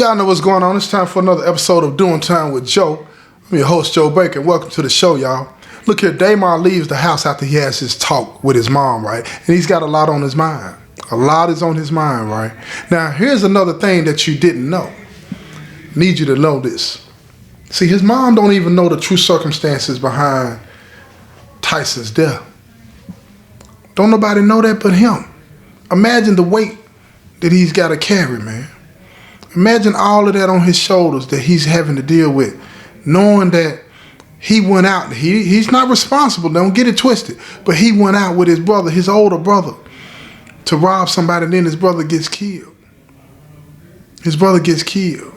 Y'all know what's going on. It's time for another episode of Doing Time with Joe. I'm your host, Joe Baker. Welcome to the show, y'all. Look here, Damon leaves the house after he has his talk with his mom, right? And he's got a lot on his mind. A lot is on his mind, right? Now, here's another thing that you didn't know. Need you to know this. See, his mom don't even know the true circumstances behind Tyson's death. Don't nobody know that but him. Imagine the weight that he's got to carry, man. Imagine all of that on his shoulders that he's having to deal with, knowing that he went out. He's not responsible, don't get it twisted, but he went out with his brother, his older brother, to rob somebody, and then his brother gets killed. His brother gets killed.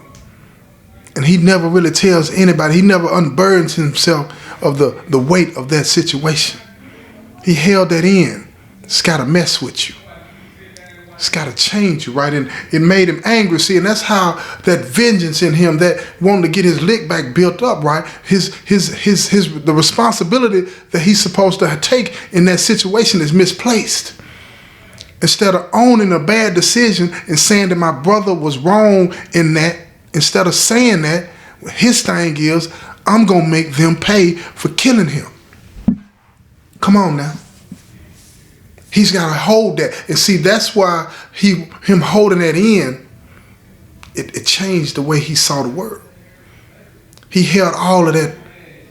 And he never really tells anybody. He never unburdens himself of the weight of that situation. He held that in. It's got to mess with you. It's got to change you, right? And it made him angry. See, and that's how that vengeance in him, that wanting to get his lick back built up, right? The responsibility that he's supposed to take in that situation is misplaced. Instead of owning a bad decision and saying that my brother was wrong in that, instead of saying that, his thing is, I'm going to make them pay for killing him. Come on now. He's got to hold that. And see, that's why him holding that in, it changed the way he saw the world. He held all of that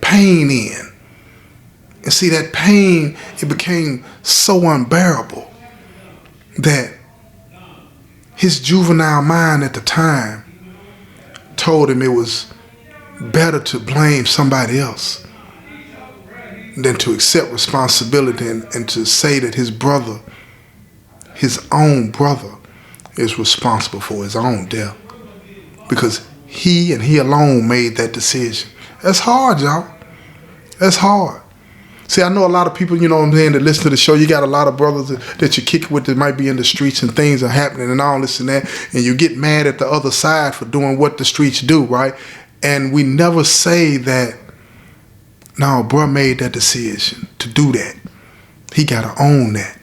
pain in. And see, that pain, it became so unbearable that his juvenile mind at the time told him it was better to blame somebody else than to accept responsibility and to say that his brother, his own brother, is responsible for his own death. Because he and he alone made that decision. That's hard, y'all. That's hard. See, I know a lot of people, you know what I'm saying, that listen to the show. You got a lot of brothers that you kick with that might be in the streets and things are happening and all this and that. And you get mad at the other side for doing what the streets do, right? And we never say that, no, bro made that decision to do that. He got to own that.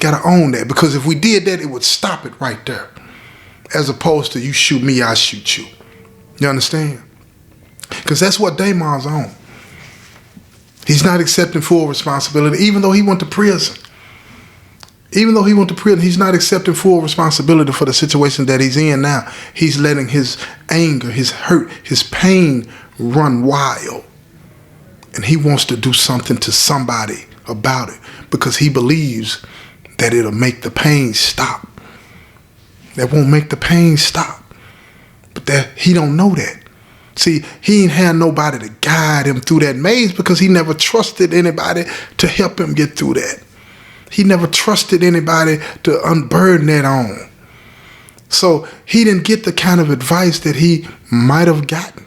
Got to own that. Because if we did that, it would stop it right there. As opposed to you shoot me, I shoot you. You understand? Because that's what Damon's on. He's not accepting full responsibility, even though he went to prison. Even though he went to prison, he's not accepting full responsibility for the situation that he's in now. He's letting his anger, his hurt, his pain run wild. And he wants to do something to somebody about it because he believes that it'll make the pain stop. That won't make the pain stop. But that he don't know that. See, he ain't had nobody to guide him through that maze because he never trusted anybody to help him get through that. He never trusted anybody to unburden that on. So he didn't get the kind of advice that he might have gotten.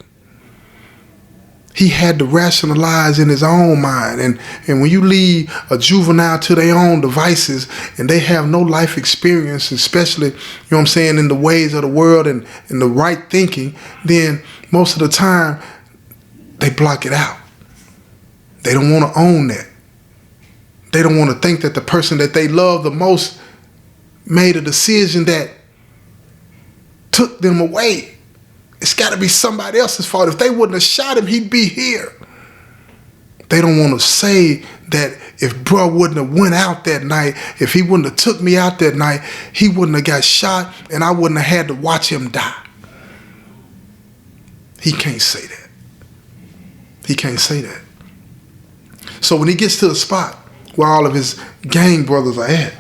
He had to rationalize in his own mind. And when you leave a juvenile to their own devices and they have no life experience, especially, you know what I'm saying, in the ways of the world and in the right thinking, then most of the time they block it out. They don't want to own that. They don't want to think that the person that they love the most made a decision that took them away. It's got to be somebody else's fault. If they wouldn't have shot him, he'd be here. They don't want to say that if bro wouldn't have went out that night, if he wouldn't have took me out that night, he wouldn't have got shot and I wouldn't have had to watch him die. He can't say that. He can't say that. So when he gets to the spot where all of his gang brothers are at,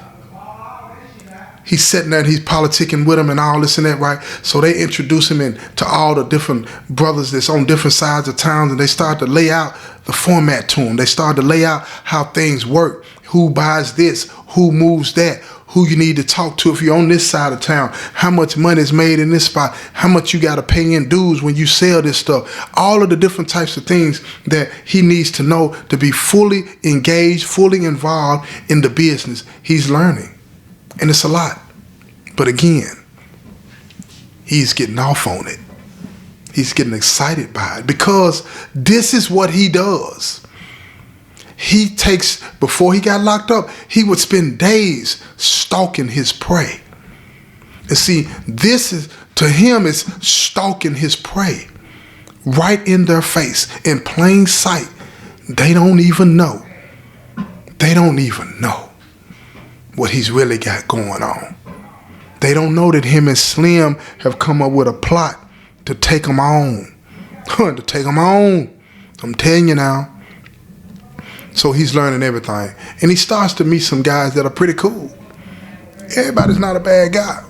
he's sitting there and he's politicking with them and all this and that, right? So they introduce him to all the different brothers that's on different sides of towns, and they start to lay out the format to him. They start to lay out how things work, who buys this, who moves that, who you need to talk to if you're on this side of town, how much money is made in this spot, how much you got to pay in dues when you sell this stuff. All of the different types of things that he needs to know to be fully engaged, fully involved in the business. He's learning. And it's a lot. But again, he's getting off on it. He's getting excited by it because this is what he does. He takes, before he got locked up, he would spend days stalking his prey. And see, this is To him, it's stalking his prey right in their face, in plain sight. They don't even know. They don't even know what he's really got going on. They don't know that him and Slim have come up with a plot to take him on. To take him on. I'm telling you now. So he's learning everything. And he starts to meet some guys that are pretty cool. Everybody's not a bad guy.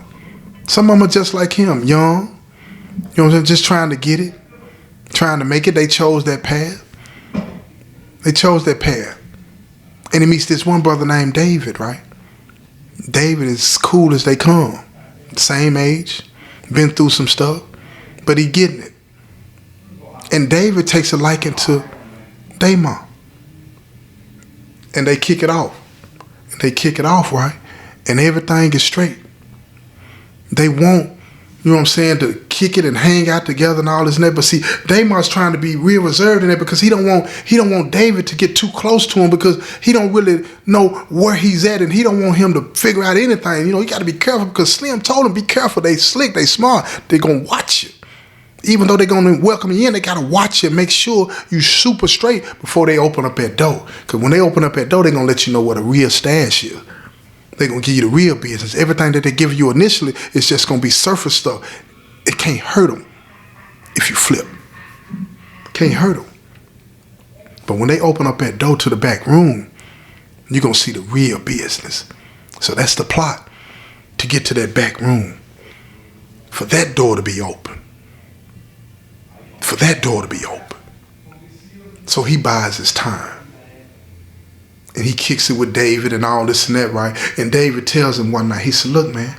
Some of them are just like him, young. You know what I'm saying? Just trying to get it. Trying to make it. They chose that path. They chose that path. And he meets this one brother named David, right? David is cool as they come. Same age. Been through some stuff. But he getting it. And David takes a liking to Damon. And they kick it off. They kick it off, right? And everything is straight. They want, you know what I'm saying, to kick it and hang out together and all this and that. But see, Damon's trying to be real reserved in that because he don't want David to get too close to him because he don't really know where he's at and he don't want him to figure out anything. You know, you got to be careful because Slim told him, be careful. They slick, they smart. They're going to watch you. Even though they're going to welcome you in, they got to watch you and make sure you super straight before they open up that door. Because when they open up that door, they're going to let you know what a real stash is. They're going to give you the real business. Everything that they give you initially is just going to be surface stuff. It can't hurt them if you flip. Can't hurt them. But when they open up that door to the back room, you're going to see the real business. So that's the plot, to get to that back room. For that door to be open. For that door to be open. So he buys his time. And he kicks it with David and all this and that, right? And David tells him one night, he said, look, man,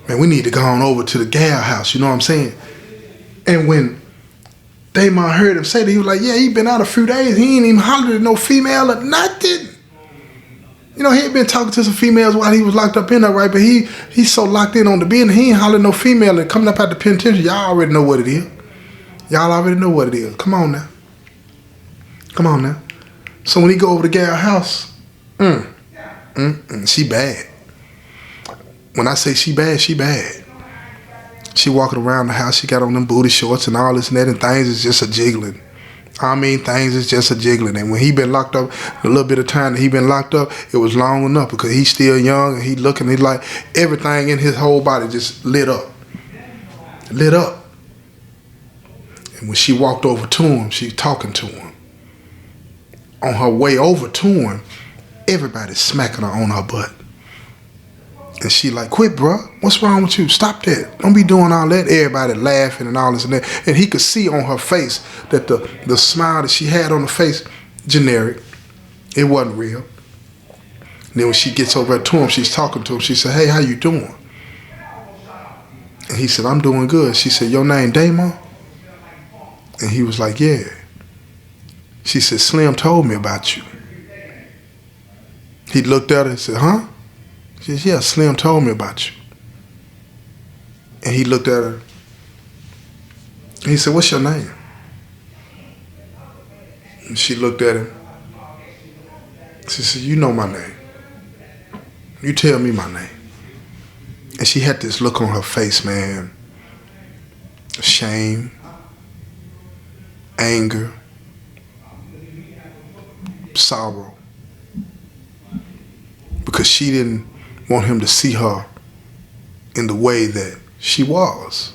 we need to go on over to the gal house, you know what I'm saying? And when Damon heard him say that, he was like, yeah, he been out a few days. He ain't even hollered at no female or nothing. You know, he had been talking to some females while he was locked up in there, right? But he's so locked in on the business, he ain't hollering no female and coming up out the penitentiary. Y'all already know what it is. Y'all already know what it is. Come on now. Come on now. So when he go over to gal house, she bad. When I say she bad, she bad. She walking around the house, she got on them booty shorts and all this and that, and things is just a jiggling. I mean, things is just a jiggling. And when he been locked up, a little bit of time that he been locked up, it was long enough because he's still young and he looking, he like everything in his whole body just lit up. Lit up. And when she walked over to him, she talking to him. On her way over to him, everybody's smacking her on her butt. And she like, quit, bro. What's wrong with you? Stop that. Don't be doing all that. Everybody laughing and all this and that. And he could see on her face that the smile that she had on her face, generic. It wasn't real. And then when she gets over to him, she's talking to him. She said, hey, how you doing? And he said, I'm doing good. She said, your name Damon? And he was like, yeah. She said, Slim told me about you. He looked at her and said, huh? She said, yeah, Slim told me about you. And he looked at her. And he said, what's your name? And she looked at him. She said, you know my name. You tell me my name. And she had this look on her face, man. Shame. Anger. Sorrow. Because she didn't want him to see her in the way that she was.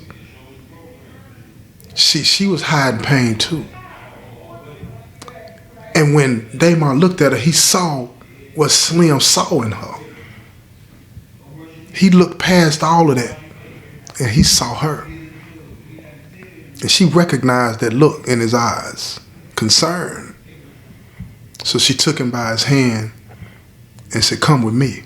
She was hiding pain too. And when Damon looked at her, he saw what Slim saw in her. He looked past all of that and he saw her. And she recognized that look in his eyes, concern. So she took him by his hand and said, come with me.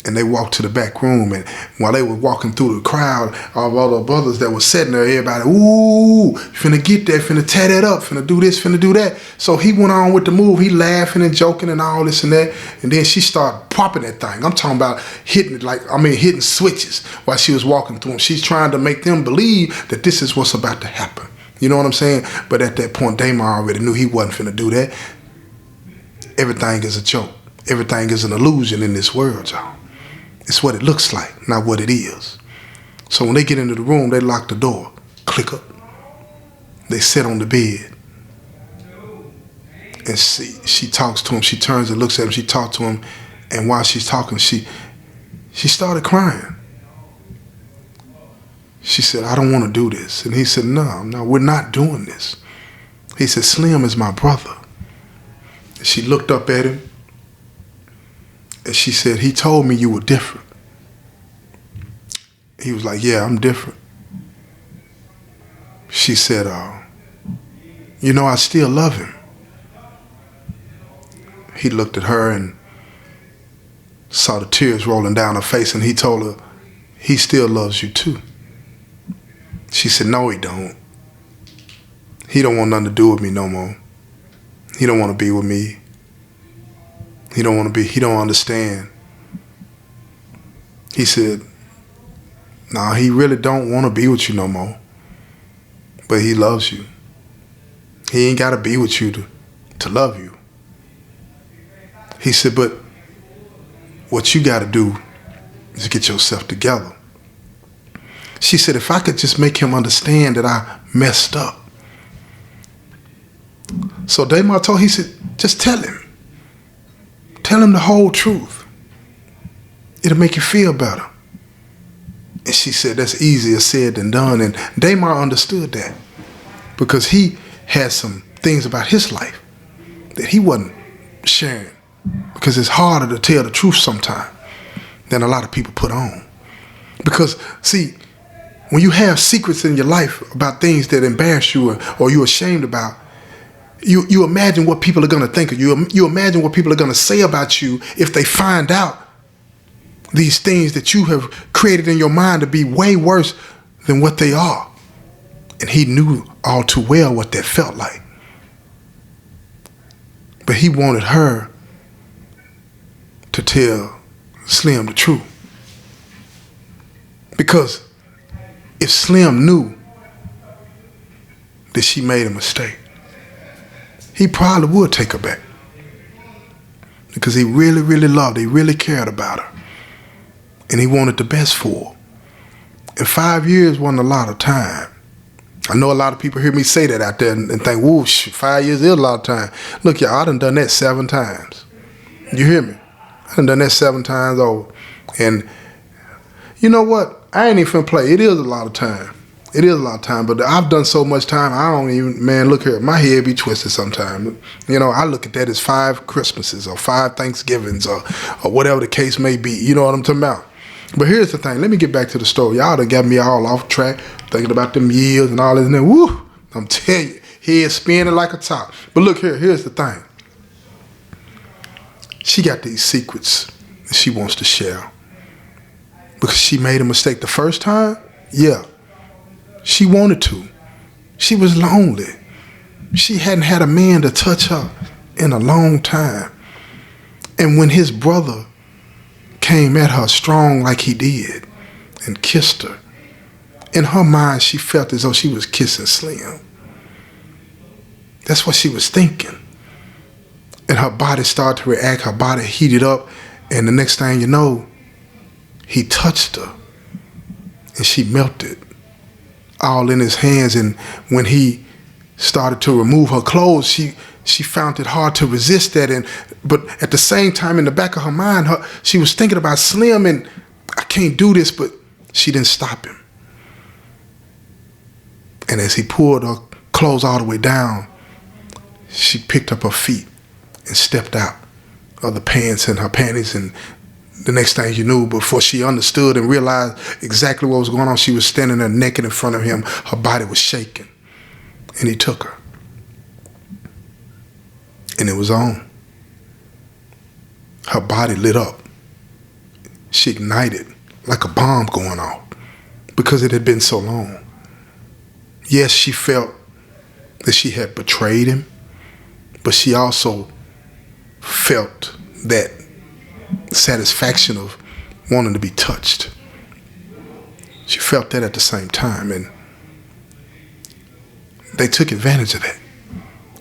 And they walked to the back room, and while they were walking through the crowd of other brothers that were sitting there, everybody, ooh, finna get that, finna tear that up, finna do this, finna do that. So he went on with the move. He laughing and joking and all this and that. And then she started popping that thing. I'm talking about hitting it hitting switches while she was walking through them. She's trying to make them believe that this is what's about to happen. You know what I'm saying? But at that point, Damon already knew he wasn't finna do that. Everything is a joke. Everything is an illusion in this world, y'all. It's what it looks like, not what it is. So when they get into the room, they lock the door. Click up. They sit on the bed. And she talks to him. She turns and looks at him. She talks to him. And while she's talking, she started crying. She said, I don't want to do this. And he said, no, we're not doing this. He said, Slim is my brother. And she looked up at him. And she said, he told me you were different. He was like, yeah, I'm different. She said, I still love him. He looked at her and saw the tears rolling down her face, and he told her, he still loves you too. She said, no, he don't. He don't want nothing to do with me no more. He don't want to be with me. He don't understand. He said, no, he really don't want to be with you no more. But he loves you. He ain't got to be with you to love you. He said, but what you got to do is get yourself together. She said, if I could just make him understand that I messed up. So Damar told, he said, just tell him. Tell him the whole truth. It'll make you feel better. And she said, that's easier said than done. And Damar understood that because he had some things about his life that he wasn't sharing, because it's harder to tell the truth sometimes than a lot of people put on. Because, see, when you have secrets in your life about things that embarrass you or you're ashamed about, you imagine what people are going to think of you. You imagine what people are going to say about you if they find out these things that you have created in your mind to be way worse than what they are. And he knew all too well what that felt like. But he wanted her to tell Slim the truth. Because if Slim knew that she made a mistake, he probably would take her back. Because he really, really loved her. He really cared about her. And he wanted the best for her. And 5 years wasn't a lot of time. I know a lot of people hear me say that out there and think, whoosh, 5 years is a lot of time. Look, y'all, I done that 7 times. You hear me? I done that 7 times over. And you know what? I ain't even finna play. It is a lot of time. It is a lot of time. But I've done so much time, I don't even, man, look here. My head be twisted sometimes. I look at that as 5 Christmases or 5 Thanksgivings or whatever the case may be. You know what I'm talking about? But here's the thing. Let me get back to the story. Y'all done got me all off track, thinking about them years and all this. And then, woo, I'm telling you, head spinning like a top. But look here. Here's the thing. She got these secrets that she wants to share. Because she made a mistake the first time? Yeah. She wanted to. She was lonely. She hadn't had a man to touch her in a long time. And when his brother came at her strong like he did and kissed her, in her mind she felt as though she was kissing Slim. That's what she was thinking. And her body started to react. Her body heated up. And the next thing you know, he touched her. And she melted all in his hands. And when he started to remove her clothes, she found it hard to resist that. But at the same time, in the back of her mind, she was thinking about Slim, and I can't do this, but she didn't stop him. And as he pulled her clothes all the way down, she picked up her feet and stepped out of the pants and her panties. And the next thing you knew, before she understood and realized exactly what was going on, she was standing there naked in front of him. Her body was shaking. And he took her. And it was on. Her body lit up. She ignited like a bomb going off because it had been so long. Yes, she felt that she had betrayed him, but she also felt that satisfaction of wanting to be touched. She felt that at the same time, and they took advantage of that.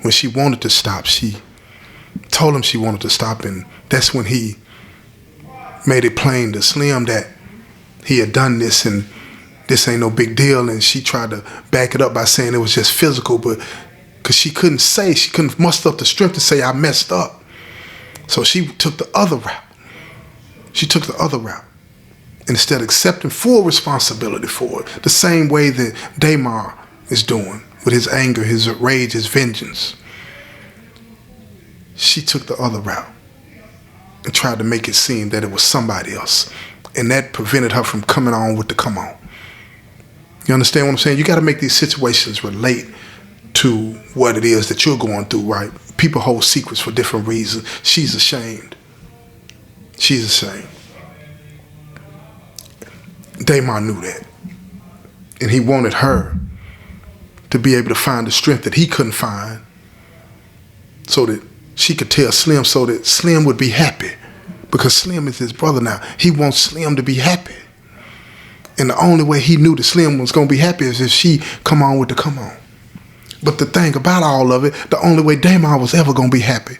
When she wanted to stop, she told him she wanted to stop, and that's when he made it plain to Slim that he had done this, and this ain't no big deal, and she tried to back it up by saying it was just physical, but because she couldn't muster up the strength to say I messed up. So she took the other route. Instead of accepting full responsibility for it, the same way that Damar is doing with his anger, his rage, his vengeance. She took the other route and tried to make it seem that it was somebody else. And that prevented her from coming on with the come on. You understand what I'm saying? You got to make these situations relate to what it is that you're going through, right? People hold secrets for different reasons. She's ashamed. Damar knew that. And he wanted her to be able to find the strength that he couldn't find so that she could tell Slim, so that Slim would be happy. Because Slim is his brother now. He wants Slim to be happy. And the only way he knew that Slim was going to be happy is if she come on with the come on. But the thing about all of it, the only way Damar was ever going to be happy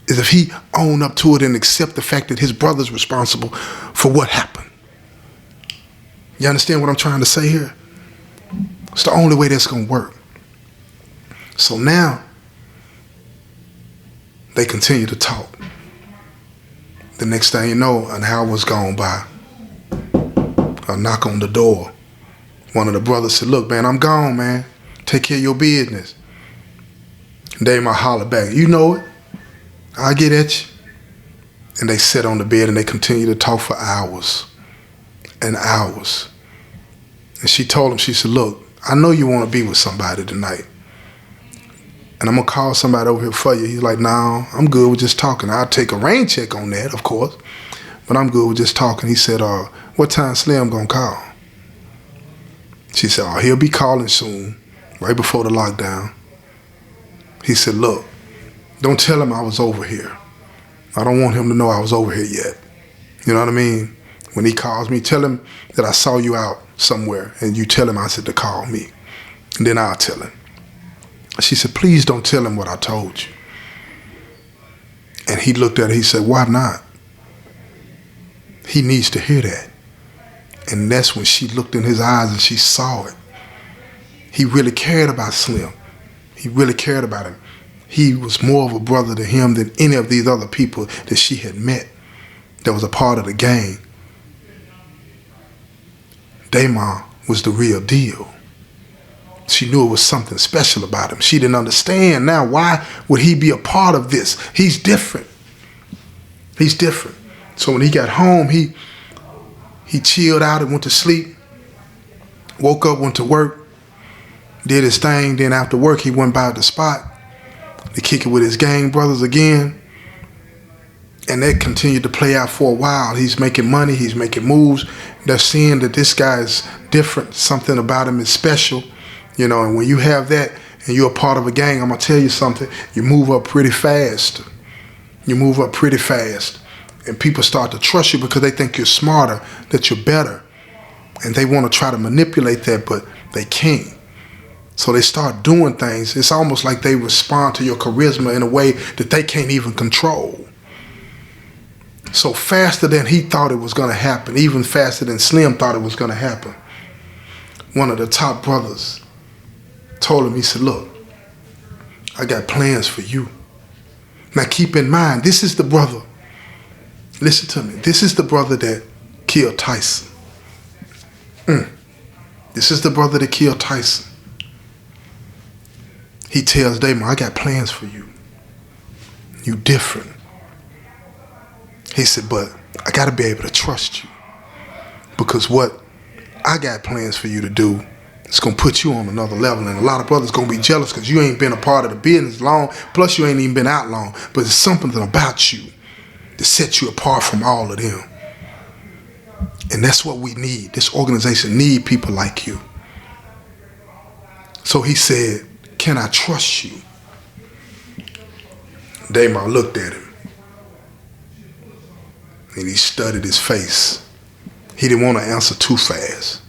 is if he owned up to it and accept the fact that his brother's responsible for what happened. You understand what I'm trying to say here? It's the only way that's going to work. So now, they continue to talk. The next thing you know, an hour's gone by. A knock on the door. One of the brothers said, look, man, I'm gone, man. Take care of your business. Damar hollered back, you know it. I'll get at you. And they sat on the bed and they continued to talk for hours and hours. And she told him, she said, look, I know you want to be with somebody tonight. And I'm going to call somebody over here for you. He's like, no, I'm good with just talking. I'll take a rain check on that, of course. But I'm good with just talking. He said, what time Slim going to call? She said, oh, he'll be calling soon, right before the lockdown. He said, look, don't tell him I was over here. I don't want him to know I was over here yet. You know what I mean? When he calls me, tell him that I saw you out somewhere, and you tell him I said to call me. And then I'll tell him. She said, please don't tell him what I told you. And he looked at her, he said, why not? He needs to hear that. And that's when she looked in his eyes and she saw it. He really cared about Slim. He really cared about him. He was more of a brother to him than any of these other people that she had met that was a part of the gang. Damar was the real deal. She knew it was something special about him. She didn't understand now, why would he be a part of this? He's different. He's different. So when he got home, he chilled out and went to sleep, woke up, went to work, did his thing. Then after work, he went by the spot to kick it with his gang brothers again. And that continued to play out for a while. He's making money, he's making moves. They're seeing that this guy is different. Something about him is special. You know, and when you have that and you're a part of a gang, I'm going to tell you something, you move up pretty fast. You move up pretty fast. And people start to trust you because they think you're smarter, that you're better. And they want to try to manipulate that, but they can't. So they start doing things. It's almost like they respond to your charisma in a way that they can't even control. So faster than he thought it was going to happen, even faster than Slim thought it was going to happen, one of the top brothers told him, he said, look, I got plans for you. Now keep in mind, this is the brother. Listen to me. This is the brother that killed Tyson. This is the brother that killed Tyson. He tells Damar, I got plans for you. You different. He said, but I got to be able to trust you. Because what I got plans for you to do, it's going to put you on another level. And a lot of brothers going to be jealous because you ain't been a part of the business long. Plus, you ain't even been out long. But there's something about you that sets you apart from all of them. And that's what we need. This organization need people like you. So he said, can I trust you? Damar looked at him. And he studied his face. He didn't want to answer too fast.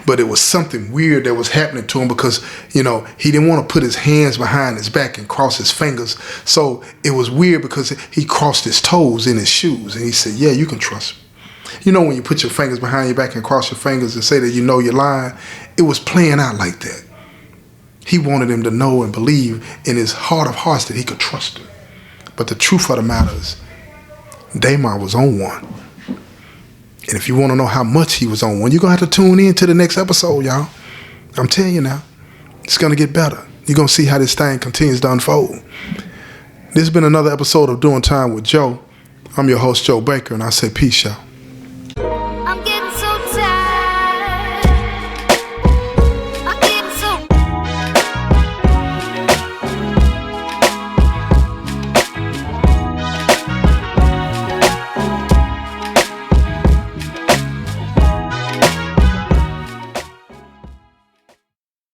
But it was something weird that was happening to him because, you know, he didn't want to put his hands behind his back and cross his fingers. So it was weird because he crossed his toes in his shoes. And he said, yeah, you can trust me. You know when you put your fingers behind your back and cross your fingers and say that you know you're lying? It was playing out like that. He wanted him to know and believe in his heart of hearts that he could trust him. But the truth of the matter is, Damon was on one. And if you want to know how much he was on one, you're going to have to tune in to the next episode, y'all. I'm telling you now, it's going to get better. You're going to see how this thing continues to unfold. This has been another episode of Doing Time with Joe. I'm your host, Joe Baker, and I say peace, y'all.